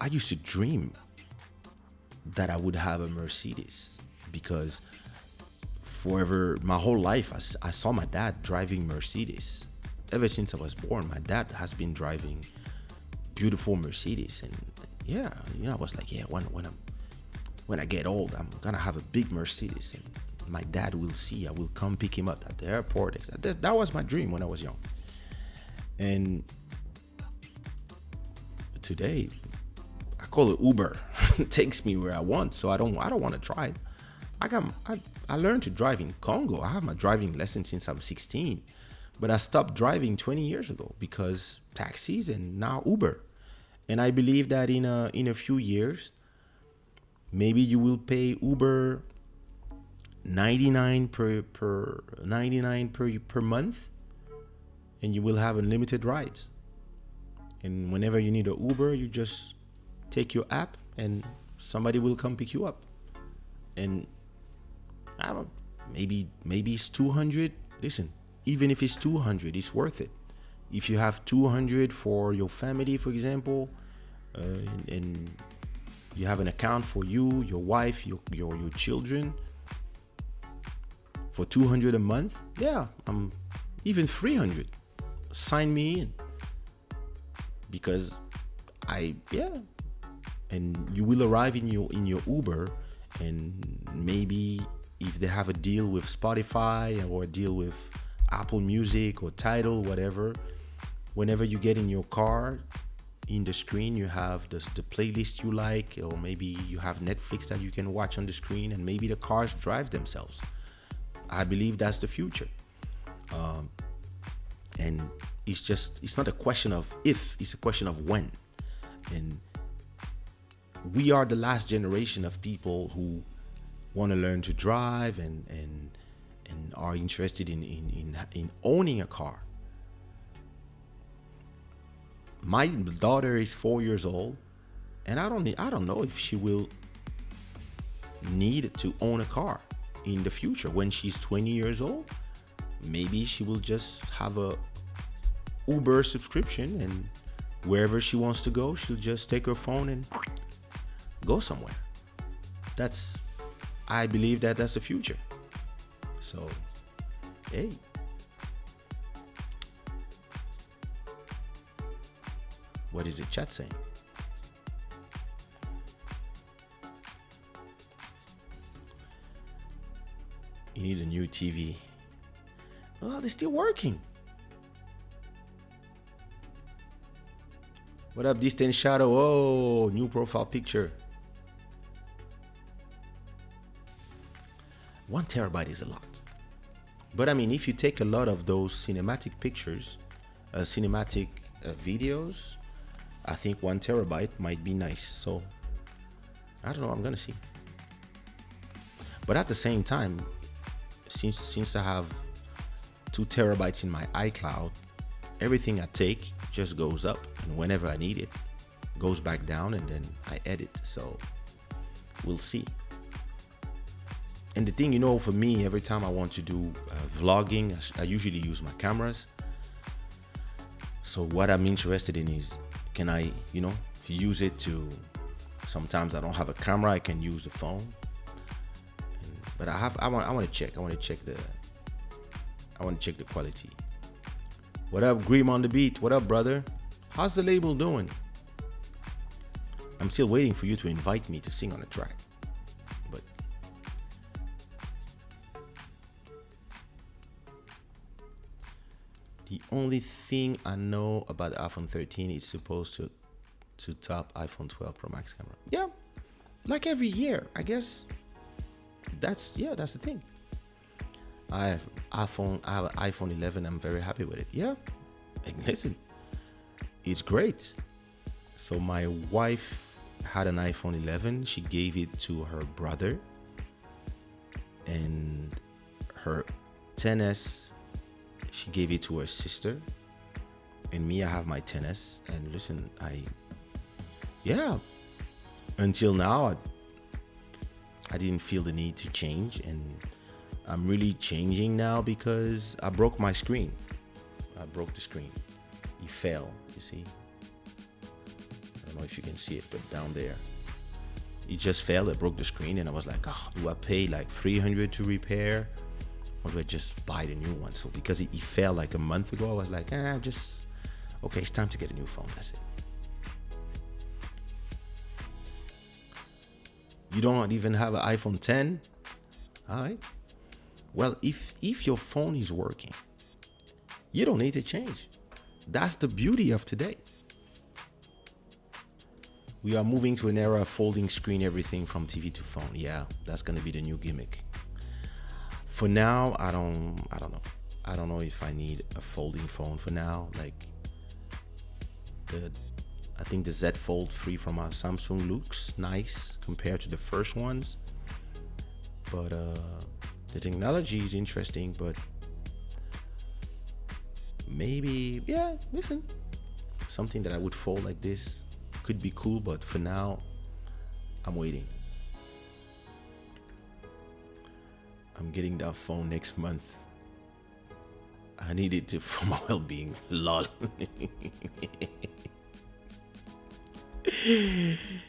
I used to dream that I would have a Mercedes because forever, my whole life, I saw my dad driving Mercedes. Ever since I was born, my dad has been driving beautiful Mercedes, and yeah, I was like, yeah, when I get old, I'm gonna have a big Mercedes, and my dad will see. I will come pick him up at the airport. That was my dream when I was young, and today, I call it Uber. It takes me where I want, so I don't want to drive. I learned to drive in Congo. I have my driving lesson since I'm 16, but I stopped driving 20 years ago because taxis and now Uber. And I believe that in a few years, maybe you will pay Uber 99 per month, and you will have unlimited rides. And whenever you need an Uber, you just take your app and somebody will come pick you up. And I don't, maybe it's 200. Listen, even if it's 200, it's worth it. If you have 200 for your family, for example, and you have an account for you, your wife, your children, for 200 a month, yeah, even 300. Sign me in, because and you will arrive in your Uber, and maybe if they have a deal with Spotify or a deal with Apple Music or Tidal, whatever, whenever you get in your car, in the screen you have the playlist you like, or maybe you have Netflix that you can watch on the screen, and maybe the cars drive themselves. I believe that's the future. And it's not a question of if, it's a question of when. And we are the last generation of people who want to learn to drive and are interested in owning a car. My daughter is 4 years old, and I don't know if she will need to own a car in the future. When she's 20 years old, maybe she will just have a Uber subscription, and wherever she wants to go, she'll just take her phone and go somewhere. I believe that's the future. So, hey. What is the chat saying? You need a new TV. Well, they're still working. What up, Distant Shadow? Oh, new profile picture. 1 terabyte is a lot. But I mean, if you take a lot of those cinematic pictures, videos, I think 1 terabyte might be nice. So I don't know, I'm gonna see. But at the same time, since I have 2 terabytes in my iCloud, everything I take just goes up, and whenever I need it, goes back down, and then I edit. So we'll see. And the thing, for me, every time I want to do vlogging, I usually use my cameras. So what I'm interested in is, can I, use it to, sometimes I don't have a camera, I can use the phone. But I want to check the quality. What up, Grim on the beat? What up, brother? How's the label doing? I'm still waiting for you to invite me to sing on a track. But the only thing I know about the iPhone 13 is supposed to top iPhone 12 Pro Max camera. Yeah, like every year, I guess. That's the thing. I have an iPhone 11. I'm very happy with it. Yeah, listen, it's great. So my wife had an iPhone 11. She gave it to her brother, and her 10s, she gave it to her sister. And me, I have my 10s. And listen, until now, I didn't feel the need to change, and I'm really changing now because I broke my screen. I broke the screen. It fell, you see. I don't know if you can see it, but down there, it just fell. It broke the screen, and I was like, oh, do I pay like 300 to repair, or do I just buy the new one? So because it fell like a month ago, I was like, just okay, it's time to get a new phone. That's it. You don't even have an iPhone 10? All right. Well, if your phone is working, you don't need to change. That's the beauty of today. We are moving to an era of folding screen everything from TV to phone. Yeah, that's gonna be the new gimmick. For now, I don't know. I don't know if I need a folding phone for now. Like I think the Z Fold 3 from Samsung looks nice compared to the first ones. But the technology is interesting, but maybe, yeah, listen, something that I would fold like this could be cool, but for now, I'm waiting. I'm getting that phone next month. I need it to for my well-being. Lol.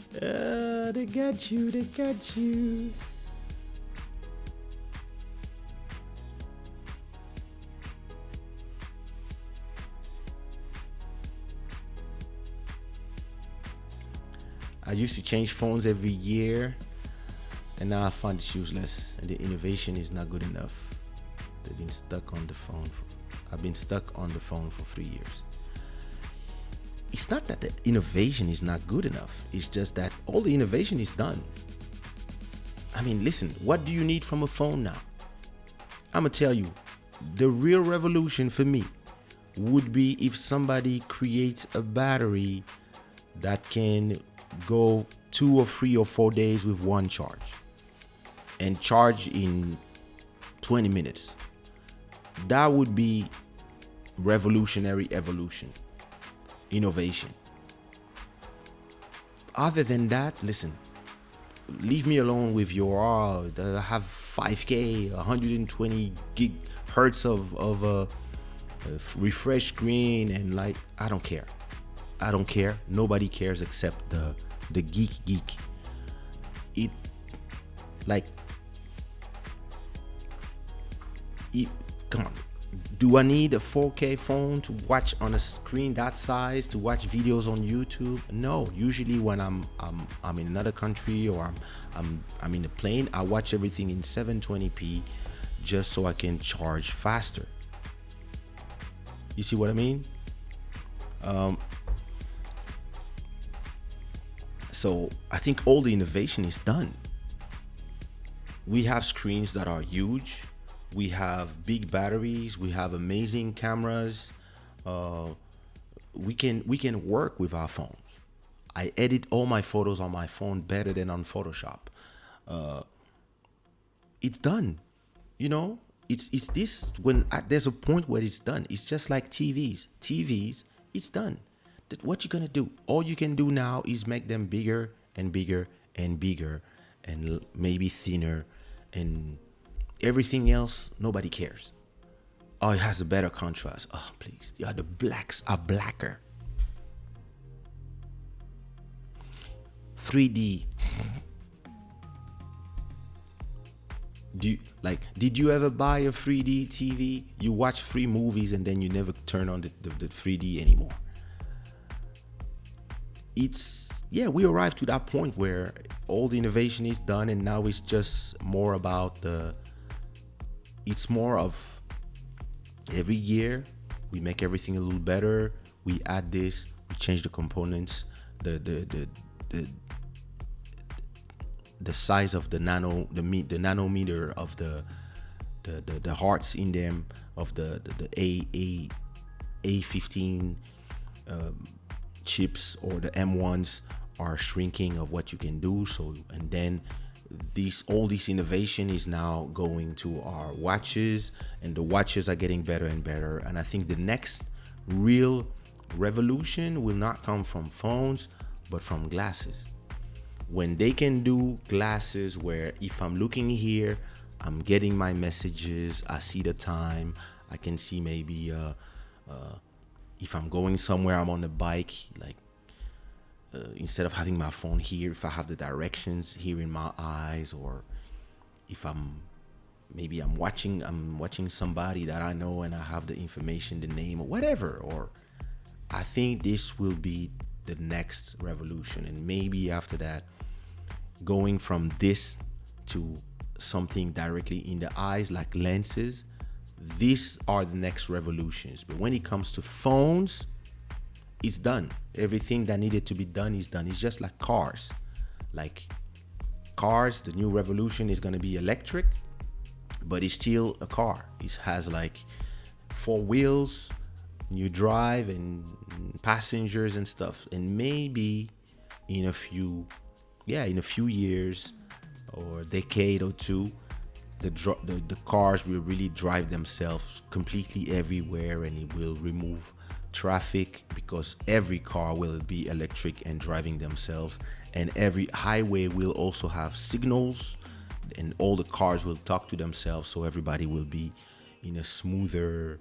They got you. They got you. I used to change phones every year, and now I find it's useless, and the innovation is not good enough. They've been stuck on the phone. I've been stuck on the phone for 3 years. It's not that the innovation is not good enough. It's just that all the innovation is done. I mean, listen, what do you need from a phone now? I'm gonna tell you, the real revolution for me would be if somebody creates a battery that can go 2 or 3 or 4 days with one charge and charge in 20 minutes. That would be revolutionary evolution, innovation. Other than that, listen, leave me alone with your I have 5K, 120 gig hertz of a refresh screen, and like, I don't care. I don't care. Nobody cares except the geek. It like it. Come on. Do I need a 4K phone to watch on a screen that size to watch videos on YouTube? No. Usually when I'm in another country or I'm in a plane, I watch everything in 720p just so I can charge faster. You see what I mean? So I think all the innovation is done. We have screens that are huge. We have big batteries. We have amazing cameras. We can work with our phones. I edit all my photos on my phone better than on Photoshop. It's done. You know, it's this when there's a point where it's done. It's just like TVs. It's done. What you gonna do? All you can do now is make them bigger and bigger and bigger, and maybe thinner, and everything else nobody cares. Oh, it has a better contrast. Oh, please. Yeah, the blacks are blacker. 3D. Did you ever buy a 3D TV? You watch 3 movies and then you never turn on the 3D anymore. We arrived to that point where all the innovation is done, and now it's just more about it's more of every year we make everything a little better. We add this, we change the components, the size of the nanometer of the hearts in them, of the A15 chips, or the M1s are shrinking of what you can do. So, and then all this innovation is now going to our watches, and the watches are getting better and better. And I think the next real revolution will not come from phones, but from glasses. When they can do glasses where if I'm looking here, I'm getting my messages, I see the time, I can see maybe if I'm going somewhere, I'm on a bike, like instead of having my phone here, if I have the directions here in my eyes, or if I'm watching somebody that I know and I have the information, the name or whatever. Or I think this will be the next revolution, and maybe after that, going from this to something directly in the eyes like lenses. These are the next revolutions. But when it comes to phones, it's done. Everything that needed to be done is done. It's just like cars. Like cars, the new revolution is going to be electric, but it's still a car. It has like 4 wheels, you drive, and passengers and stuff. And maybe in a few years or a decade or two, the cars will really drive themselves completely everywhere, and it will remove traffic because every car will be electric and driving themselves, and every highway will also have signals, and all the cars will talk to themselves, so everybody will be in a smoother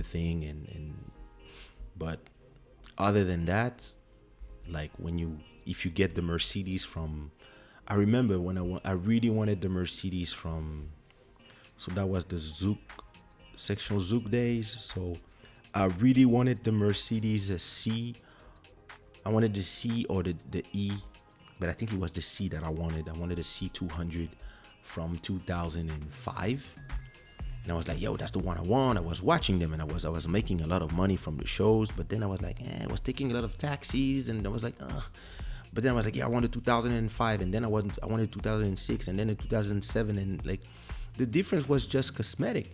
thing. But other than that, like if you get the Mercedes from, I remember when I really wanted the Mercedes from, so that was the Zouk, Section Zouk days. So I really wanted the Mercedes C. I wanted the C or the E, but I think it was the C that I wanted. I wanted a C200 from 2005. And I was like, yo, that's the one I want. I was watching them, and I was making a lot of money from the shows, but then I was like, I was taking a lot of taxis, and I was like, But then I was like, I wanted 2005, and then I wanted 2006, and then in 2007, and like the difference was just cosmetic.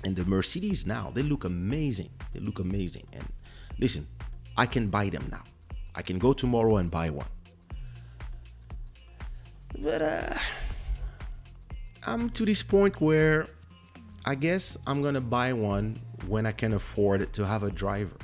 And the Mercedes now, they look amazing. And listen, I can buy them now. I can go tomorrow and buy one. But I'm to this point where I guess I'm gonna buy one when I can afford to have a driver.